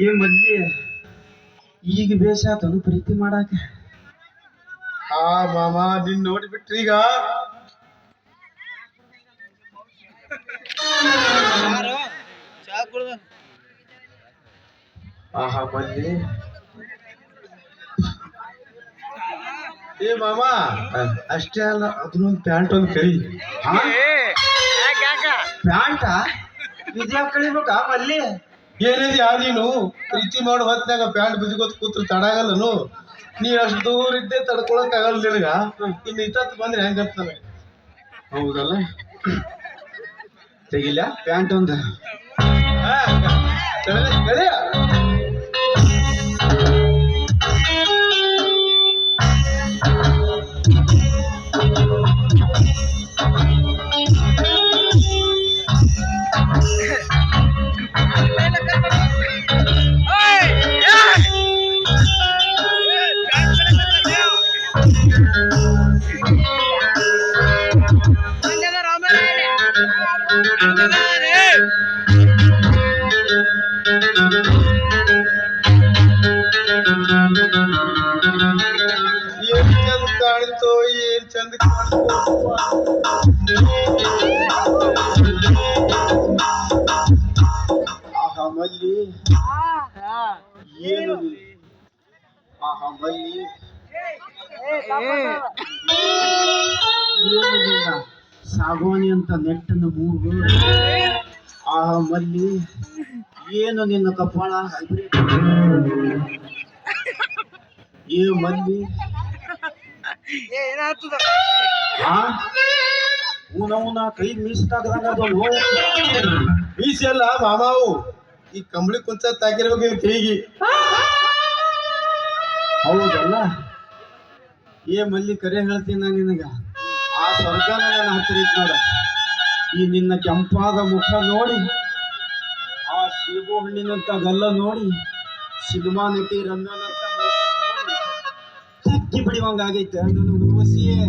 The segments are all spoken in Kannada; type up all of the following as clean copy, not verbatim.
ಏ ಮದ್ಲಿ ಈಗ ಬೇಸಾತನು ಪ್ರೀತಿ ಮಾಡಾಕ. ಆ ಮಾಮ ನಿನ್ ನೋಡ್ಬಿಟ್ರಿ ಈಗ ಆಹಾ ಮಲ್ಲಿ. ಏ ಮಾಮ ಅಷ್ಟೇ ಅಲ್ಲ ಅದನ್ನೊಂದು ಪ್ಯಾಂಟ್ ಒಂದು ಕರಿ. ಪ್ಯಾಂಟ ವಿದ್ಯಾ ಕಳಿಬೇಕಾ ಮಲ್ಲಿ? ಏನಿದ್ಯಾ ನೀನು ಪ್ರೀತಿ ಮಾಡೋ ಹೊತ್ನಾಗ ಪ್ಯಾಂಟ್ ಬಿದ್ಕೋತ್ ಕೂತ್ರ ತಡಾಗಲ್ಲನು. ನೀ ಅಷ್ಟು ದೂರ ಇದ್ದೆ ತಡ್ಕೊಳಕ್ ಆಗಲ್ಲ ನಿನಗ. ಇನ್ನು ಇತ್ತತ್ತು ಬಂದ್ರೆ ಹೆಂಗಂತ ನನಗೆ. ಹೌದಲ್ಲ, ತೆಗಿಲ್ಲ ಪ್ಯಾಂಟ್ ಒಂದು. ಏನ್ ಚಂದ ಕಾಣಿತೋ, ಏನ್ ಚಂದ ಕಾಣಿತೋ. ಆಹಾ ಮಲ್ಲಿ, ಏನು ಆಹಾ ಮಲ್ಲಿ, ಏನು ನಿನ್ನ ಸಾಗೋನಿ ಅಂತ ನೆಟ್ಟನ ಮೂಗು. ಆಹಾ ಮಲ್ಲಿ, ಏನು ನಿನ್ನ ಕಪಾಳ ಹೈಬ್ರಿಡ್. ಏ ಮಲ್ಲಿ, ಊನ ಕೈ ಮೀಸ್ತಾಗ್ದಂಗ ಅದವು. ಮೀಸೆ ಅಲ್ಲ ಮಾಮಾವು, ಈ ಕಂಬಳಿ ಕುಂಚ ತಾಕಿರ್ಬೇಕು ನಿನ್ ಕೈಗೆ. ಹೌದಲ್ಲ. ಏ ಮಲ್ಲಿ, ಕರೆ ಹೇಳ್ತೀನಿ ನಾನು ನಿನಗ, ಆ ಸ್ವರ್ಗನ ನನ್ನ ಹತ್ತಿರ ಇತ್ತು ನೋಡ. ಈ ನಿನ್ನ ಕೆಂಪಾದ ಮುಖ ನೋಡಿ, ಆ ಸೇಬು ಹಣ್ಣಿನಂತ ಗಲ್ಲ ನೋಡಿ, ಸಿನಿಮಾ ನಟಿ ರಮ್ಯಾನಂತ ಚಕ್ಕಿ ಬಿಡಿವಂಗಾಗೈತೆ ನನ್ನ ಹುಡುವಸಿಯೇ.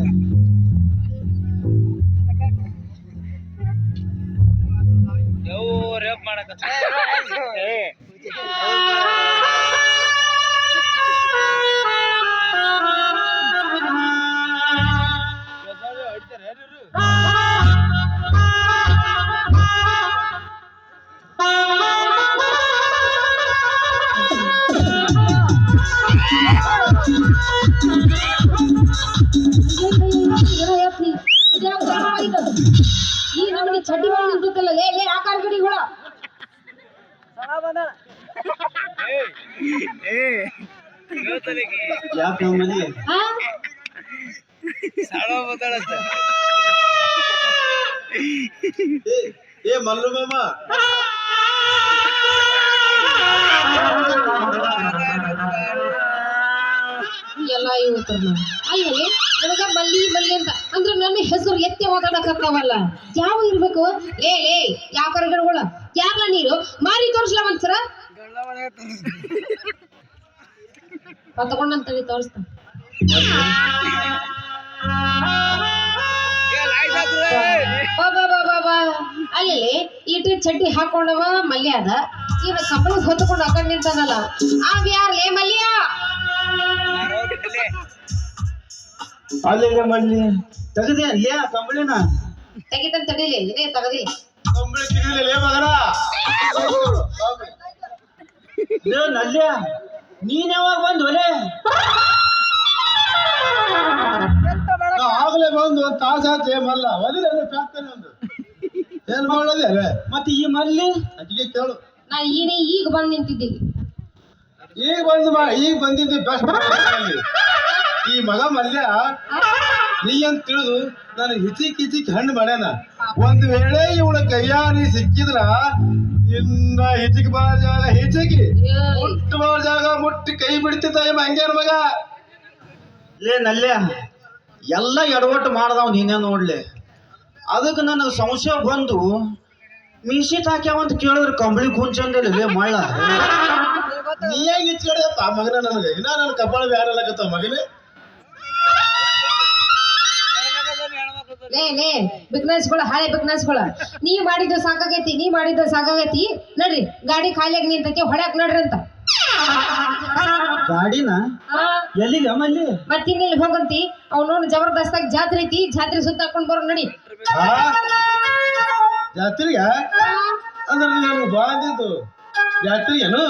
ಈ ನಮಗೆ ಚಡ್ಡಿ ಮಾಡಿ ನಿಂತಲ್ಲ ಲೇ ಲೇ ಆಕಾರ ಗಿಡಿಗಳ ಯಾಕೆ ಮಲ್ಲಿ? ಏ ಮಲ್ಲು ಮಾಮ, ಎಲ್ಲ ಇವತ್ತರ ಅಲ್ಲಲ್ಲಿ ನನಗ ಮಲ್ಲಿ ಮಲ್ಲಿ ಅಂತ ಅಂದ್ರೆ ನನ್ನ ಹೆಸರು ಎತ್ತಿ ಮಾತಾಡಕತ್ತಾವಲ್ಲ. ಯಾವ ಇರ್ಬೇಕು ಲೇ ಲೇ ಯಾವ ಕರಗಡಗಳ ಯಾರ್ಲ ನೀರು ಮಾರಿ ತೋರ್ಸ್ಲ ಒಂದ್ಸರ ತಗೊಂಡಂತೇಳಿ ತೋರಿಸ್ತ. ಅಲ್ಲಿ ಇಟ್ಟು ಚಡ್ಡಿ ಹಾಕೊಂಡವ ಮಲ್ಯ ಅದ, ಈಗ ಕಪ್ಪಳ ಹೊತ್ಕೊಂಡು ಹಾಕೊಂಡ್ ನಿಂತಾನಲ್ಲ ಅವ್ ಯಾರ್ಲೇ ಮಲ್ಯ? ಅಲ್ಲಿ ಮಲ್ಲಿ ತೆಗದೆ ಅಲ್ಲೇ ಕಂಬಳಿನ ತೆಗಿತಂತ ತಡೀಲಿ ಇದೇ ತಗದಿ ಕಂಬಳಿ ಸಿಗಲಿಲ್ಲ ಮಗನ. ನಲ್ಯ ನೀನ್ ಯಾವಾಗ ಬಂದು ಒಲೆ? ಆಗ್ಲೇ ಬಂದು ಒಂದು ತಾಸು ಆಯ್ತು ಮಲ್ಲ ಒದಿಲ್ಲ ಪ್ಯಾಕ್ತಾನೆ ಒಂದು. ಏನ್ ಮಾಡೋದೇ ಅಲ್ಲ ಮತ್ತೆ ಈ ಮಲ್ಲಿ ಅದಿಗೆ ಕೇಳು. ನಾ ಈಗ ಬಂದ್ ನಿಂತಿದ್ದೀವಿ. ಈಗ ಬಂದಿದ್ದೆ ಬೆಸ್ಟ್. ಈ ಮಗ ಮಲ್ಯ ನೀ ಅಂತ ತಿಳಿದು ನಾನು ಹಿಚಿಕ್ ಹಣ್ಣು ಮಾಡ್ಯಾನ. ಒಂದ್ ವೇಳೆ ಇವಳ ಕೈಯಾರಿ ಸಿಕ್ಕಿದ್ರ ಇನ್ನ ಹಿಚಿಕ್ ಬಾಳ ಜಾಗ ಹಿಚಿಕಿ ಮುಟ್ಟು ಬಾಳ ಜಾಗ ಮುಟ್ಟಿ ಕೈ ಬಿಡ್ತಿದ್ದ ಹಂಗ್ಯಾನ ಮಗ. ಲೇ ನಲ್ಯ, ಎಲ್ಲ ಎಡವಟ್ಟು ಮಾಡ್ದವ್ ನೀನೇ ನೋಡ್ಲಿ. ಅದಕ್ಕೆ ನನಗೆ ಸಂಶಯ ಬಂದು ಮೀಸಿ ತಾಕ್ಯಾವಂತ ಕೇಳಿದ್ರೆ ಕಂಬಳಿ ಕುಂಚಂದಿಲ್ಲ ಲೇ ಮಳ್ಳ. ನೀ ಹೆಂಗ್ ಇಚ್ಕಡೆಯಪ್ಪ ಮಗನ ನನಗೆ ಇನ್ನ ನನ್ನ ಕಪಾಳ ಬ್ಯಾಡಲ್ಲಕತ್ತ ಮಗನೇ. ಲೇ ಬಿಗ್ನೆಸ್ಗಳ ಹಳೆ ಬಿಗ್ನೆಸ್ಗಳ ನೀ ಮಾಡಿದ್ದು ಸಾಕಾಗೈತಿ ನಡ್ರಿ ಗಾಡಿ ಖಾಲಿಯಾಗಿ ನಿಂತೈತಿ ಹೊಡ್ಯಾಕ್ ನಡ್ರಿ ಅಂತ ಗಾಡಿನ ಎಲ್ಲಿಗೆ ಮಲ್ಲಿ ಮತ್ತಿನ್ನೆಲ್ಲಿ ಹೋಗಂತಿ ಅವ್ನು ಜಬರ್ದಸ್ತಾಗಿ ಜಾತ್ರೆ ಐತಿ ಜಾತ್ರೆ ಸುತ್ತ ಹಾಕೊಂಡ್ ಬರೋ ನಡಿ ಜಾತ್ರೆಗ ಅಂದ್ರೆ ನಾನು ಬಾಂದಿದ್ದು ಜಾತ್ರೆಗೇನು